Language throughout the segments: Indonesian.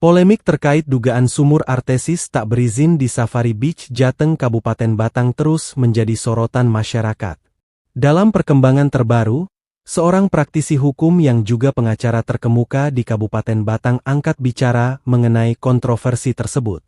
Polemik terkait dugaan sumur artesis tak berizin di Safari Beach Jateng Kabupaten Batang terus menjadi sorotan masyarakat. Dalam perkembangan terbaru, seorang praktisi hukum yang juga pengacara terkemuka di Kabupaten Batang angkat bicara mengenai kontroversi tersebut.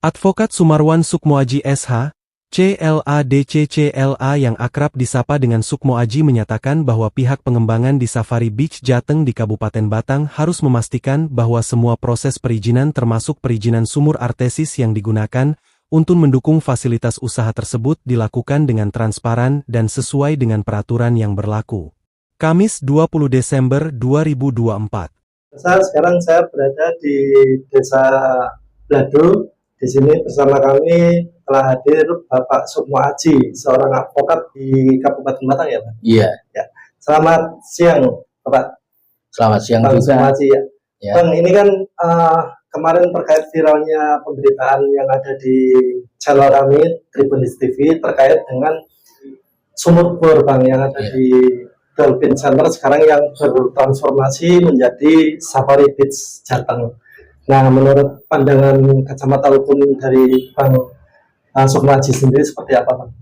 Advokat Sumarwan Sukmoaji SH, CLA yang akrab disapa dengan Sukmoaji menyatakan bahwa pihak pengembangan di Safari Beach Jateng di Kabupaten Batang harus memastikan bahwa semua proses perizinan termasuk perizinan sumur artesis yang digunakan untuk mendukung fasilitas usaha tersebut dilakukan dengan transparan dan sesuai dengan peraturan yang berlaku. Kamis 20 Desember 2024. Sekarang saya berada di Desa Blado. Di sini bersama kami telah hadir Bapak Sukmoaji, seorang advokat di Kabupaten Batang ya, Pak? Iya. Ya. Selamat siang, Bapak. Selamat siang Bang juga. Sukmoaji ya. Ya. Bang, ini kan kemarin terkait viralnya pemberitaan yang ada di channel kami Tribunis TV terkait dengan sumur bor, Bang, yang ada di Dolphin Center sekarang yang bertransformasi menjadi Safari Beach Jateng. Nah, menurut pandangan kacamata hukum dari Bang Sukmoaji sendiri seperti apa, Bang?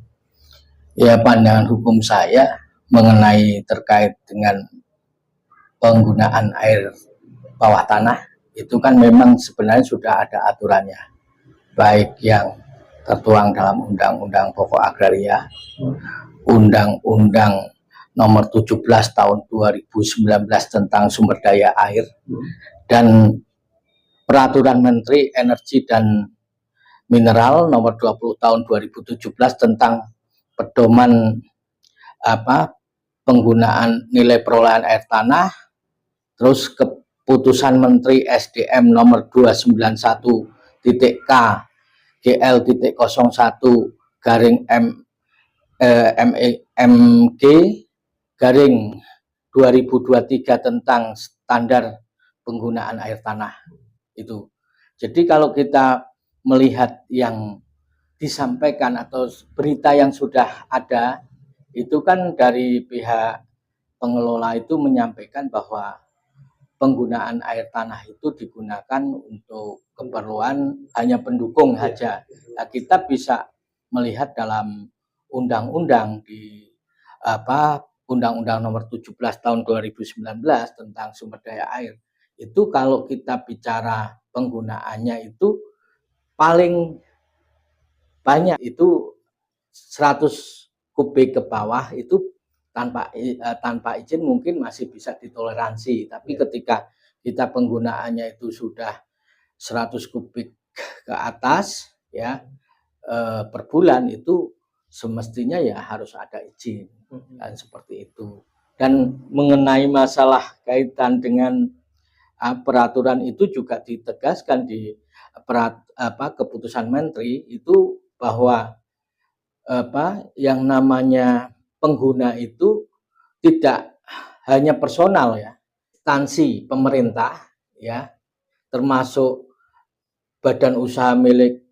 Ya, pandangan hukum saya mengenai terkait dengan penggunaan air bawah tanah itu kan memang sebenarnya sudah ada aturannya, baik yang tertuang dalam Undang-Undang Pokok Agraria, Undang-Undang Nomor 17 Tahun 2019 tentang Sumber Daya Air, dan Peraturan Menteri Energi dan Mineral Nomor 20 Tahun 2017 tentang pedoman penggunaan nilai perolehan air tanah, terus keputusan Menteri SDM Nomor 291.K GL.01-MG/2023 tentang standar penggunaan air tanah itu. Jadi kalau kita melihat yang disampaikan atau berita yang sudah ada, itu kan dari pihak pengelola itu menyampaikan bahwa penggunaan air tanah itu digunakan untuk keperluan hanya pendukung saja. Nah, kita bisa melihat dalam undang-undang di Undang-Undang Nomor 17 Tahun 2019 tentang Sumber Daya Air. Itu kalau kita bicara penggunaannya itu paling banyak itu 100 kubik ke bawah itu tanpa izin mungkin masih bisa ditoleransi, tapi ketika kita penggunaannya itu sudah 100 kubik ke atas ya per bulan, itu semestinya ya harus ada izin dan seperti itu. Dan mengenai masalah kaitan dengan peraturan itu juga ditegaskan di keputusan Menteri itu bahwa yang namanya pengguna itu tidak hanya personal ya, instansi pemerintah ya, termasuk badan usaha milik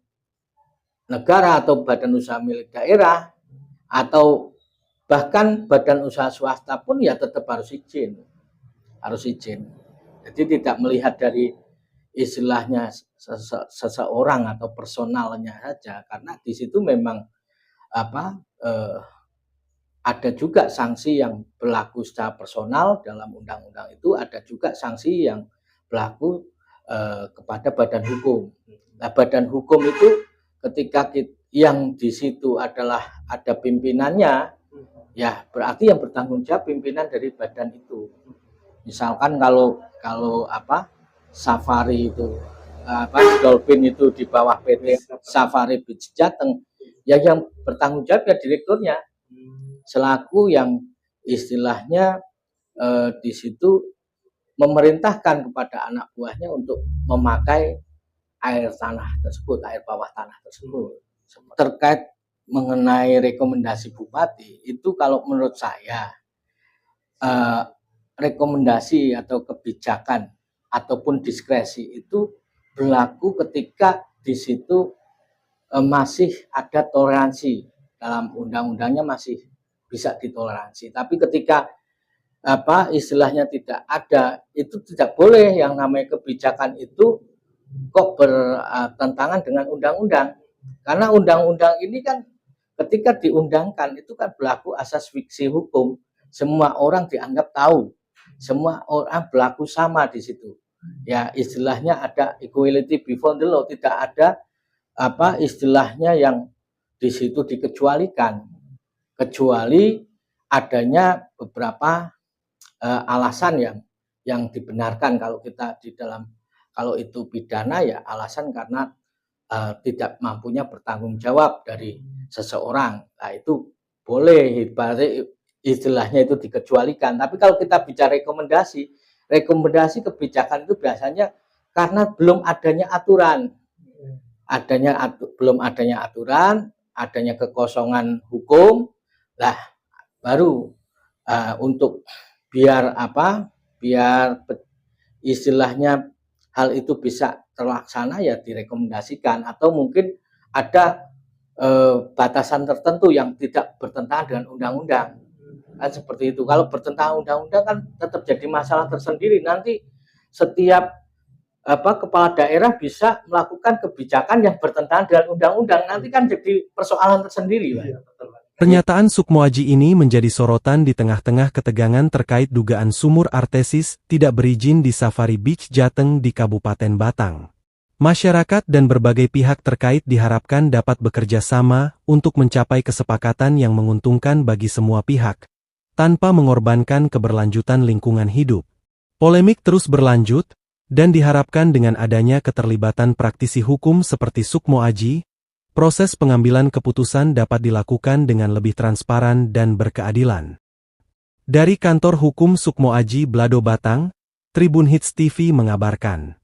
negara atau badan usaha milik daerah atau bahkan badan usaha swasta pun ya tetap harus izin. Jadi tidak melihat dari istilahnya seseorang atau personalnya saja, karena di situ memang ada juga sanksi yang berlaku secara personal dalam undang-undang itu, ada juga sanksi yang berlaku kepada badan hukum. Nah, badan hukum itu ketika yang di situ adalah ada pimpinannya, ya berarti yang bertanggung jawab pimpinan dari badan itu. Misalkan kalau Safari itu Dolphin itu di bawah PT Safari Beach Jateng, ya yang bertanggung jawab ya direkturnya, selaku yang istilahnya di situ memerintahkan kepada anak buahnya untuk memakai air tanah tersebut, air bawah tanah tersebut. Terkait mengenai rekomendasi bupati itu, kalau menurut saya rekomendasi atau kebijakan ataupun diskresi itu berlaku ketika di situ masih ada toleransi, dalam undang-undangnya masih bisa ditoleransi. Tapi ketika istilahnya tidak ada, itu tidak boleh. Yang namanya kebijakan itu kok bertentangan dengan undang-undang. Karena undang-undang ini kan ketika diundangkan itu kan berlaku asas fiksi hukum. Semua orang dianggap tahu. Semua orang berlaku sama di situ. Ya, istilahnya ada equality before the law, tidak ada istilahnya yang di situ dikecualikan. Kecuali adanya beberapa alasan yang dibenarkan kalau kita di dalam, kalau itu pidana ya alasan karena tidak mampunya bertanggung jawab dari seseorang. Nah, itu boleh istilahnya itu dikecualikan. Tapi kalau kita bicara rekomendasi kebijakan itu biasanya karena belum adanya aturan. Belum adanya aturan, adanya kekosongan hukum. Lah, baru untuk biar istilahnya hal itu bisa terlaksana ya direkomendasikan, atau mungkin ada batasan tertentu yang tidak bertentangan dengan undang-undang. Kan seperti itu. Kalau bertentangan undang-undang kan tetap jadi masalah tersendiri. Nanti setiap kepala daerah bisa melakukan kebijakan yang bertentangan dengan undang-undang. Nanti kan jadi persoalan tersendiri, Pak. Pernyataan Sukmo Aji ini menjadi sorotan di tengah-tengah ketegangan terkait dugaan sumur artesis tidak berizin di Safari Beach Jateng di Kabupaten Batang. Masyarakat dan berbagai pihak terkait diharapkan dapat bekerja sama untuk mencapai kesepakatan yang menguntungkan bagi semua pihak, tanpa mengorbankan keberlanjutan lingkungan hidup. Polemik terus berlanjut, dan diharapkan dengan adanya keterlibatan praktisi hukum seperti Sukmo Aji, proses pengambilan keputusan dapat dilakukan dengan lebih transparan dan berkeadilan. Dari Kantor Hukum Sukmo Aji Blado Batang, Tribun Hits TV mengabarkan.